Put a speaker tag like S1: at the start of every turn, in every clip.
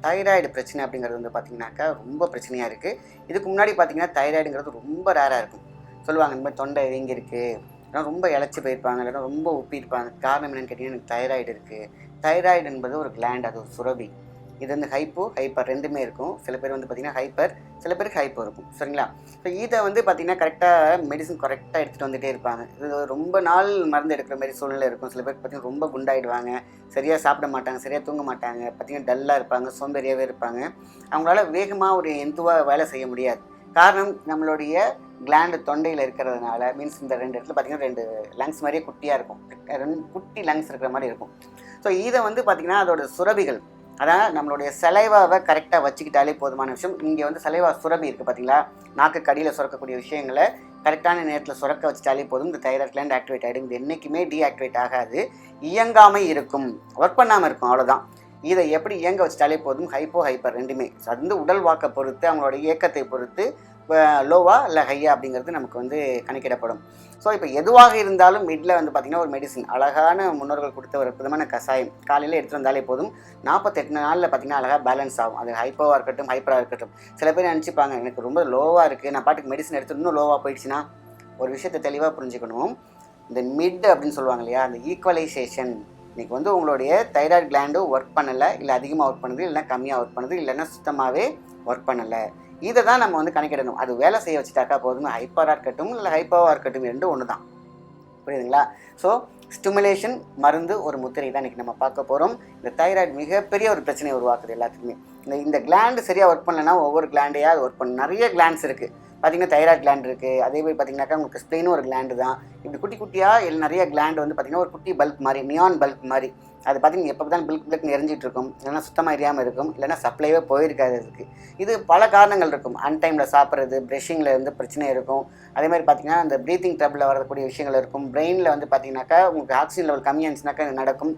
S1: Thyroid பிரச்சனை அப்படிங்கிறது வந்து பார்த்திங்கனாக்கா ரொம்ப பிரச்சனையாக இருக்குது. இதுக்கு முன்னாடி பார்த்திங்கன்னா தைராய்டுங்கிறது ரொம்ப ரேராக இருக்கும். சொல்லுவாங்க இந்த மாதிரி தொண்டை வீங்கிருக்கு, இல்லைனா ரொம்ப இளைச்சி போயிருப்பாங்க, இல்லைனா ரொம்ப உப்பியிருப்பாங்க. காரணம் என்னென்னு கேட்டிங்கன்னா எனக்கு தைராய்டு இருக்குது. தைராய்டு என்பது ஒரு கிளாண்ட், அது ஒரு சுரபி. இது வந்து ஹைப்போ ஹைப்பர் ரெண்டுமே இருக்கும். சில பேர் வந்து பார்த்திங்கன்னா ஹைப்பர், சில பேருக்கு ஹைப்போ இருக்கும். சரிங்களா? ஸோ இதை வந்து பார்த்திங்கன்னா கரெக்டாக மெடிசன் கரெக்டாக எடுத்துகிட்டு வந்துகிட்டே இருப்பாங்க. இது ரொம்ப நாள் மருந்து எடுக்கிற மாதிரி சூழ்நிலை இருக்கும். சில பேருக்கு பார்த்திங்கன்னா ரொம்ப குண்டாயிடுவாங்க, சரியாக சாப்பிட மாட்டாங்க, சரியாக தூங்க மாட்டாங்க, பார்த்திங்கன்னா டல்லாக இருப்பாங்க, சோம்பேறியாகவே இருப்பாங்க. அவங்களால வேகமாக ஒரு எந்துவாக வேலை செய்ய முடியாது. காரணம் நம்மளுடைய கிளாண்டு தொண்டையில் இருக்கிறதுனால. மீன்ஸ் இந்த 2 இடத்துல பார்த்திங்கன்னா 2 லங்ஸ் மாதிரியே குட்டியாக இருக்கும், 2 குட்டி லங்ஸ் இருக்கிற மாதிரி இருக்கும். ஸோ இதை வந்து பார்த்திங்கன்னா அதோட சுரபிகள், அதான் நம்மளுடைய சலைவாவை கரெக்டாக வச்சுக்கிட்டாலே போதுமான விஷயம். இங்கே வந்து சலைவா சுரபி இருக்குது பார்த்தீங்களா, நாக்கு கடியில் சுரக்கக்கூடிய விஷயங்களை கரெக்டான நேரத்தில் சுரக்க வச்சுட்டாலே போதும். இந்த தைராய்டு கிளாண்ட் ஆக்டிவேட் ஆகிடும். இது என்றைக்குமே டீஆக்டிவேட் ஆகாது, இயங்காமல் இருக்கும், ஒர்க் பண்ணாமல் இருக்கும், அவ்வளோதான். இதை எப்படி இயங்க வச்சுட்டாலே போதும். ஹைப்போ ஹைப்பர் ரெண்டுமே அது வந்து உடல் வாக்கை பொறுத்து, அவங்களோட இயக்கத்தை பொறுத்து லோவா இல்லை ஹையா அப்படிங்கிறது நமக்கு வந்து கணக்கிடப்படும். ஸோ இப்போ எதுவாக இருந்தாலும் மிடில் வந்து பார்த்திங்கன்னா ஒரு மெடிசின், அழகான முன்னோர்கள் கொடுத்த ஒரு விதமான கஷாயம் காலையில் எடுத்துகிட்டு வந்தாலே போதும். 48 நாளில் பார்த்திங்கன்னா அழகாக பேலன்ஸ் ஆகும். அது ஹைப்போவாக இருக்கட்டும் ஹைப்பராக இருக்கட்டும். சில பேர் நினச்சிப்பாங்க எனக்கு ரொம்ப லோவாக இருக்குது, நான் பாட்டுக்கு மெடிசன் எடுத்து இன்னும் லோவாக போயிடுச்சுன்னா. ஒரு விஷயத்தை தெளிவாக புரிஞ்சுக்கணும். இந்த மிட் அப்படின்னு சொல்லுவாங்க இல்லையா, அந்த ஈக்குவலைசேஷன். இன்றைக்கி வந்து உங்களுடைய தைராய்டு கிளாண்டும் ஒர்க் பண்ணலை, இல்லை அதிகமாக ஒர்க் பண்ணுது, இல்லைனா கம்மியாக ஒர்க் பண்ணுது, இல்லைன்னா சுத்தமாகவே ஒர்க் பண்ணலை. இதை தான் நம்ம வந்து கணக்கிடணும். அது வேலை செய்ய வச்சுட்டாக்கா போதும். ஹைப்பராக இருக்கட்டும் இல்லை ஹைப்போவாக இருக்கட்டும், ரெண்டும் ஒன்று தான். புரியுதுங்களா? ஸோ ஸ்டிமுலேஷன் மருந்து ஒரு முத்திரை தான் இன்றைக்கி நம்ம பார்க்க போகிறோம். இந்த தைராய்டு மிகப்பெரிய ஒரு பிரச்சனையை உருவாக்குது எல்லாத்துக்குமே. இந்த கிளாண்டு சரியாக ஒர்க் பண்ணலைன்னா ஒவ்வொரு கிளாண்டையாக அது ஒர்க் பண்ணணும். நிறைய கிளாண்ட்ஸ் இருக்குது பார்த்திங்கன்னா. தைராய்டு கிளாண்ட் இருக்குது, அதே மாதிரி பார்த்திங்கனாக்கா உங்களுக்கு ஸ்ப்ளீனும் ஒரு கிளாண்டு தான். இப்படி குட்டி குட்டியாக நிறைய கிளாண்டு வந்து பார்த்திங்கன்னா ஒரு குட்டி பல்ப் மாதிரி, நியான் பல்ப் மாதிரி. அது பார்த்திங்கன்னா எப்போ தான் பில்க் எரிஞ்சிட்டு இருக்கும், இல்லைனா சுத்தமாக எரியாமல் இருக்கும், இல்லைனா சப்ளைவே போயிருக்காது. அதுக்கு இது பல காரணங்கள் இருக்கும். அன்டைமில் சாப்பிட்றது, ப்ரெஷ்ஷிங்கில் வந்து பிரச்சனை இருக்கும். அதே மாதிரி பார்த்திங்கன்னா அந்த ப்ரீத்திங் ட்ரபிளில் வரக்கூடிய விஷயங்கள் இருக்கும். பிரெயினில் வந்து பார்த்திங்கனாக்கா உங்களுக்கு ஆக்சிஜன் லெவல் கம்மியாக இருந்துச்சுனாக்கா இது நடக்கும்.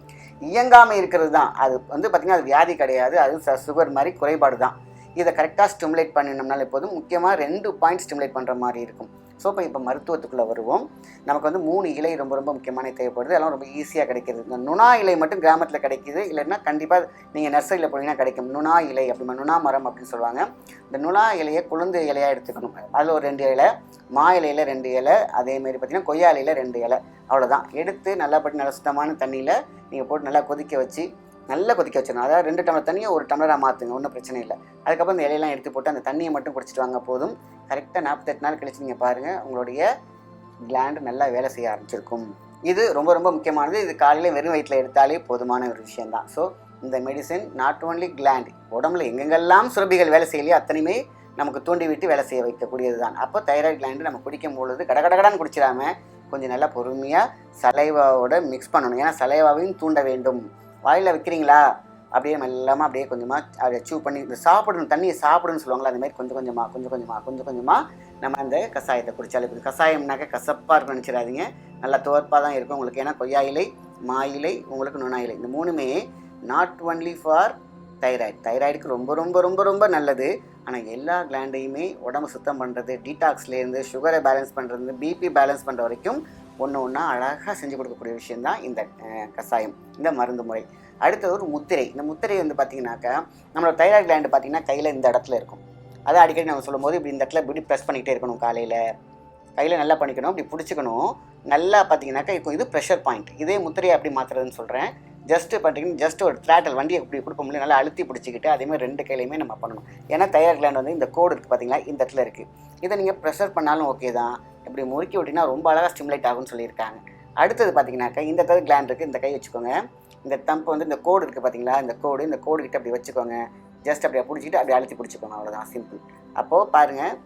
S1: இயங்காமல் இருக்கிறது தான் அது வந்து பார்த்திங்கன்னா அது வியாதி கிடையாது, அது சுகர் மாதிரி குறைபாடு தான். இதை கரெக்டாக ஸ்டிமுலேட் பண்ணினோம்னாலே போதும். முக்கியமாக 2 பாயிண்ட் ஸ்டிமுலேட் பண்ணுற மாதிரி இருக்கும். ஸோ இப்போ மருத்துவத்துக்குள்ளே வருவோம். நமக்கு வந்து 3 இலை ரொம்ப ரொம்ப முக்கியமான தேவைப்படுது. அதெல்லாம் ரொம்ப ஈஸியாக கிடைக்கிது. இந்த நுணா இலை மட்டும் கிராமத்தில் கிடைக்கிது, இல்லைன்னா கண்டிப்பாக நீங்கள் நர்சரியில் போனீங்கன்னா கிடைக்கும். நுணா இலை அப்படிமா, நுணா மரம் அப்படின்னு சொல்லுவாங்க. இந்த நுணா இலையை குளுந்து இலையாக எடுத்துக்கணும். அதில் ஒரு 2 இலை, மா இலையில் 2 இலை, அதேமாரி பார்த்திங்கன்னா கொய்யா இலையில் 2 இலை, அவ்வளோதான். எடுத்து நல்லா நல்ல சுத்தமான தண்ணியில் நீங்கள் போட்டு நல்லா கொதிக்க வச்சு, நல்லா கொதிக்க வச்சிடணும். அதாவது 2 டம்ளர் தண்ணியை 1 டம்ளராக மாற்றுங்க, ஒன்றும் பிரச்சனை இல்லை. அதுக்கப்புறம் இந்த இலையெல்லாம் எடுத்து போட்டு அந்த தண்ணியை மட்டும் குடிச்சிட்டு வாங்க போதும். கரெக்டாக 48 நாள் கழிச்சு நீங்கள் பாருங்கள், உங்களுடைய கிளாண்டு நல்லா வேலை செய்ய ஆரம்பிச்சிருக்கும். இது ரொம்ப ரொம்ப முக்கியமானது. இது காலையில் வெறும் வயிற்றில் எடுத்தாலே போதுமான ஒரு விஷயந்தான். ஸோ இந்த மெடிசன் நாட் ஓன்லி கிளாண்ட், உடம்புல எங்கெங்கெல்லாம் சுரபிகள் வேலை செய்யலையோ அத்தனையுமே நமக்கு தூண்டி விட்டு வேலை செய்ய வைக்கக்கூடியது தான். அப்போ தைராய்டு கிளாண்டு நம்ம குடிக்கும் பொழுது கடகடகடான்னு குடிச்சிடாமல் கொஞ்சம் நல்லா பொறுமையாக சலைவாவோட மிக்ஸ் பண்ணணும். ஏன்னா சலைவாவையும் தூண்ட வேண்டும். வாயில் வைக்கிறீங்களா, அப்படியே மெல்லாமல் அப்படியே கொஞ்சமாக அதை அச்சீவ் பண்ணி இந்த சாப்பிடணும், தண்ணியை சாப்பிடுன்னு சொல்லுவாங்களா, அந்த மாதிரி கொஞ்சம் கொஞ்சமாக நம்ம அந்த கஷாயத்தை குடித்தாலே போதும். கஷாயம்னாக்க கசப்பாக இருக்கும் நினச்சிடாதீங்க, நல்லா துவர்ப்பாக தான் இருக்கும் உங்களுக்கு. ஏன்னா கொய்யா இலை, மா இலை, உங்களுக்கு நுணா இலை, இந்த 3மே நாட் ஒன்லி ஃபார் தைராய்டுக்கு ரொம்ப ரொம்ப ரொம்ப ரொம்ப நல்லது. ஆனால் எல்லா கிளாண்டையுமே உடம்பு சுத்தம் பண்ணுறது, டீடாக்ஸ்லேருந்து சுகரை பேலன்ஸ் பண்ணுறது, பிபி பேலன்ஸ் பண்ணுற வரைக்கும் ஒன்றா அழகாக செஞ்சு கொடுக்கக்கூடிய விஷயந்தான் இந்த கஷாயம், இந்த மருந்து முறை. அடுத்தது ஒரு முத்திரை. இந்த முத்திரை வந்து பார்த்திங்கனாக்கா நம்மளோட தைராய்டு கிளாண்டு பார்த்திங்கன்னா கையில் இந்த இடத்துல இருக்கும். அதை அடிக்கடி நம்ம சொல்லும்போது இப்படி இந்த இடத்துல இப்படி ப்ரெஸ் பண்ணிக்கிட்டே இருக்கணும். கையில் நல்லா பண்ணிக்கணும், இப்படி பிடிச்சிக்கணும். நல்லா பார்த்திங்கனாக்கா இருக்கும். இது ப்ரெஷர் பாயிண்ட். இதே முத்திரையை அப்படி மாற்றுறதுன்னு சொல்கிறேன். ஜஸ்ட்டு பார்த்திங்கன்னா ஜஸ்ட் ஒரு த்ராட்டல் வண்டியை இப்படி கொடுக்க முடியும், நல்லா அழுத்தி பிடிச்சிக்கிட்டு அதேமாதிரி 2 கையிலையுமே நம்ம பண்ணணும். ஏன்னா தைராய்டு கிளாண்ட் வந்து இந்த கோடு இருக்குது பார்த்திங்களா, இந்த இடத்துல இருக்குது. இதை நீங்கள் ப்ரெஷர் பண்ணாலும் ஓகே தான். இப்படி முறுக்கி விட்டிங்கன்னா ரொம்ப அழகாக ஸ்டிமுலேட் ஆகும்னு சொல்லியிருக்காங்க. அடுத்தது பார்த்திங்கனாக்கா இந்த இடத்துல கிளாண்ட் இருக்குது, இந்த கை வச்சுக்கோங்க. இந்த தம்பு வந்து இந்த கோடு இருக்குது பார்த்திங்களா, இந்த கோடு கிட்ட அப்படி வச்சுக்கோங்க. ஜஸ்ட் அப்படியே பிடிச்சிக்கிட்டு அப்படியே அழுத்தி பிடிச்சிக்கோங்க, அவ்வளோதான், சிம்பிள். அப்போது பாருங்கள்,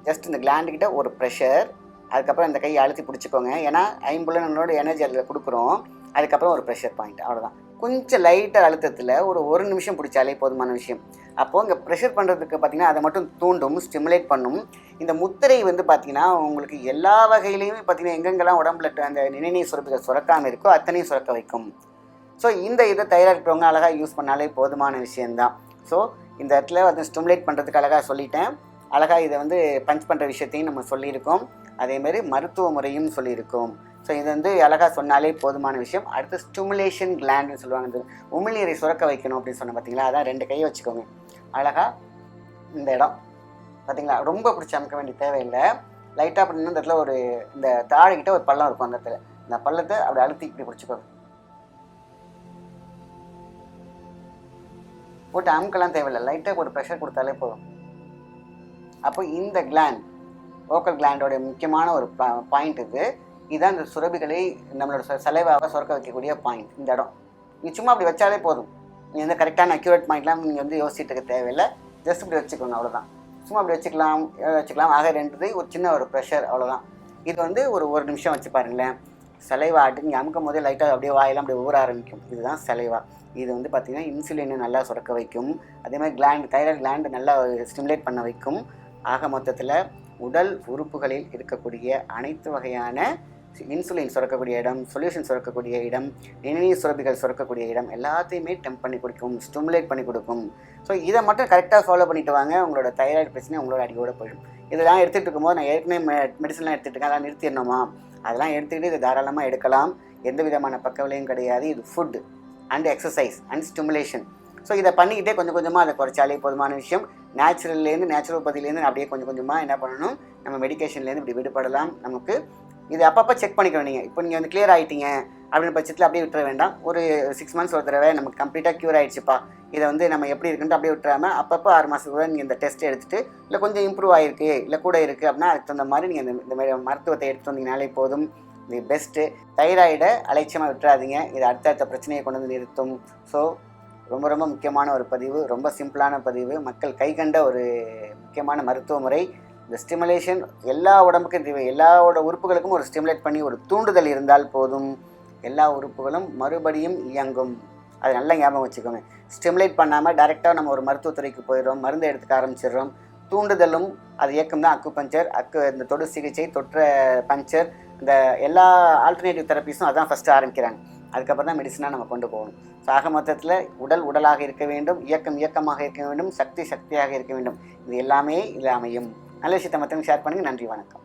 S1: ஜஸ்ட் இந்த கிளாண்டுக்கிட்ட ஒரு ப்ரெஷர், அதுக்கப்புறம் இந்த கையை அழுத்தி பிடிச்சிக்கோங்க. ஏன்னா ஐம்புலனோட எனர்ஜி அதில் கொடுக்குறோம். அதுக்கப்புறம் ஒரு ப்ரெஷர் பாயிண்ட், அவ்வளோதான். கொஞ்சம் லைட்டாக அழுத்தத்தில் ஒரு 1 நிமிஷம் பிடிச்சாலே போதுமான விஷயம். அப்போது இங்கே ப்ரெஷர் பண்ணுறதுக்கு பார்த்திங்கன்னா அதை மட்டும் தூண்டும், ஸ்டிமுலேட் பண்ணும். இந்த முத்திரை வந்து பார்த்திங்கன்னா உங்களுக்கு எல்லா வகையிலையுமே பார்த்திங்கன்னா எங்கெங்கெல்லாம் உடம்புல அந்த நிணநீர் சுரப்பிகள் சுரக்காமல் இருக்கோ அத்தனையும் சுரக்க வைக்கும். ஸோ இந்த இதை தைராய்டு இருக்கிறவங்க அழகாக யூஸ் பண்ணாலே போதுமான விஷயந்தான். ஸோ இந்த இடத்துல வந்து ஸ்டிமுலேட் பண்ணுறதுக்கு அழகாக சொல்லிட்டேன். அழகாக இதை வந்து பஞ்ச் பண்ணுற விஷயத்தையும் நம்ம சொல்லியிருக்கோம். அதேமாதிரி மருத்துவ முறையும் சொல்லியிருக்கோம். ஸோ இது வந்து அழகாக சொன்னாலே போதுமான விஷயம். அடுத்து ஸ்டிமுலேஷன் கிளாண்டுன்னு சொல்லுவாங்க. இந்த உமிழ்நீரை சுரக்க வைக்கணும் அப்படின்னு சொன்ன பார்த்தீங்களா, அதான் 2 கையை வச்சுக்கோங்க. அழகாக இந்த இடம் பார்த்தீங்களா, ரொம்ப பிடிச்சி அமுக்க வேண்டிய தேவையில்லை. லைட்டாக அப்படின்னா இந்த இடத்துல ஒரு இந்த தாழைக்கிட்ட ஒரு பள்ளம் இருக்கும். அந்த இடத்துல இந்த பள்ளத்தை அப்படி அழுத்தி இப்படி பிடிச்சிக்கோங்க. போட்டு அமுக்கெல்லாம் தேவையில்லை, லைட்டாக ஒரு ப்ரெஷர் கொடுத்தாலே போதும். அப்போ இந்த கிளாண்ட் வோக்கல் கிளாண்டோட முக்கியமான ஒரு பாயிண்ட் இதுதான் இந்த சுரபிகளை நம்மளோட சலைவாக சுரக்க வைக்கக்கூடிய பாயிண்ட். இந்த இடம் நீ சும்மா அப்படி வச்சாலே போதும். நீ வந்து கரெக்டான அக்யூரேட் பாயிண்ட்லாம் நீங்கள் வந்து யோசிச்சுட்டு இருக்க தேவையில்லை. ஜஸ்ட் இப்படி வச்சுக்கோங்க, அவ்வளோதான். சும்மா அப்படி வச்சுக்கலாம். ஆக 2 ஒரு சின்ன ஒரு ப்ரெஷர், அவ்வளோதான். இது வந்து ஒரு நிமிஷம் வச்சு பாருங்களேன். சலைவா நீங்கள் அமுக்கும் போதே லைட்டாக அப்படியே வாயெல்லாம் அப்படியே ஊற ஆரம்பிக்கும். இதுதான் சலைவா. இது வந்து பார்த்திங்கன்னா இன்சுலினை நல்லா சுரக்க வைக்கும். அதே மாதிரி தைராய்டு கிளாண்டு நல்லா ஸ்டிமுலேட் பண்ண வைக்கும். ஆக மொத்தத்தில் உடல் உறுப்புகளில் இருக்கக்கூடிய அனைத்து வகையான இன்சுலின் சுரக்கக்கூடிய இடம், சொல்யூஷன் சுரக்கக்கூடிய இடம், நிணநீர் சுரப்பிகள் சுரக்கக்கூடிய இடம் எல்லாத்தையுமே டெம்ப் பண்ணி கொடுக்கும், ஸ்டிமுலேட் பண்ணி கொடுக்கும். ஸோ இதை மட்டும் கரெக்டாக ஃபாலோ பண்ணிட்டு வாங்க. உங்களோட தைராய்டு பிரச்சனை உங்களோட அடியோட போயிடும். இதெல்லாம் எடுத்துகிட்டு இருக்கும்போது நான் ஏற்கனவே மெடிசன்லாம் எடுத்துகிட்டு இருக்கேன், அதெல்லாம் நிறுத்திடணுமா? அதெல்லாம் எடுத்துக்கிட்டு இதை தாராளமாக எடுக்கலாம். எந்த விதமான பக்க விளையும் கிடையாது. இது food and exercise and stimulation. So இதை பண்ணிக்கிட்டே கொஞ்சம் கொஞ்சமாக அதை குறைச்சாலே போதுமான விஷயம். நேச்சுரோபதியிலேருந்து அப்படியே கொஞ்சம் கொஞ்சமாக என்ன பண்ணணும், நம்ம மெடிக்கேஷன்லேருந்து இப்படி விடுபடலாம். நமக்கு இது அப்பப்போ செக் பண்ணிக்கணும். நீங்கள் இப்போ நீங்கள் வந்து கிளியர் ஆகிட்டீங்க அப்படின்னு பட்சத்தில் அப்படியே விட்டுற வேண்டாம். ஒரு 6 months ஒரு தடவை நமக்கு கம்ப்ளீட்டாக க்யூர் ஆகிடுச்சுப்பா, இதை வந்து நம்ம எப்படி இருக்குன்ட்டு அப்படியே விட்டுறாமல் அப்பப்போ 6 மாதத்துக்கு நீங்கள் இந்த டெஸ்ட் எடுத்துகிட்டு, இல்லை கொஞ்சம் இம்ப்ரூவ் ஆகிருக்கு இல்லை கூட இருக்குது அப்படின்னா அதுக்கு தகுந்த மாதிரி நீங்கள் இந்த மாதிரி மருத்துவத்தை எடுத்து வந்தீங்கனாலே போதும். இது பெஸ்ட்டு. தைராய்டை அலட்சியமாக விட்டுறாதீங்க. இது அடுத்தடுத்த பிரச்சனையை கொண்டு வந்து நிறுத்தும். ஸோ ரொம்ப ரொம்ப முக்கியமான ஒரு பதிவு, ரொம்ப சிம்பிளான பதிவு, மக்கள் கைகண்ட ஒரு முக்கியமான மருத்துவ முறை. இந்த ஸ்டிமுலேஷன் எல்லா உடம்புக்கும் தேவை. எல்லாவோட உறுப்புகளுக்கும் ஒரு ஸ்டிமுலேட் பண்ணி ஒரு தூண்டுதல் இருந்தால் போதும், எல்லா உறுப்புகளும் மறுபடியும் இயங்கும். அது நல்லா ஞாபகம் வச்சுக்கோங்க. ஸ்டிமுலேட் பண்ணாமல் டைரெக்டாக நம்ம ஒரு மருத்துவத்துறைக்கு போயிடுறோம், மருந்து எடுத்துக்க ஆரம்பிச்சிடுறோம். தூண்டுதலும் அது இயக்கம் தான் அக்குபஞ்சர், இந்த தொடு சிகிச்சை, தொற்ற பஞ்சர், இந்த எல்லா ஆல்டர்னேட்டிவ் தெரப்பீஸும் அதான் ஃபஸ்ட்டு ஆரம்பிக்கிறாங்க. அதுக்கப்புறம் தான் மெடிசனாக நம்ம கொண்டு போகணும். ஸோ ஆக மொத்தத்தில் உடலாக இருக்க வேண்டும், இயக்கமாக இருக்க வேண்டும், சக்தியாக இருக்க வேண்டும். இது எல்லாமே இதில் அமையும். நல்ல விஷயத்தை மற்றவங்க ஷேர் பண்ணுங்கள். நன்றி, வணக்கம்.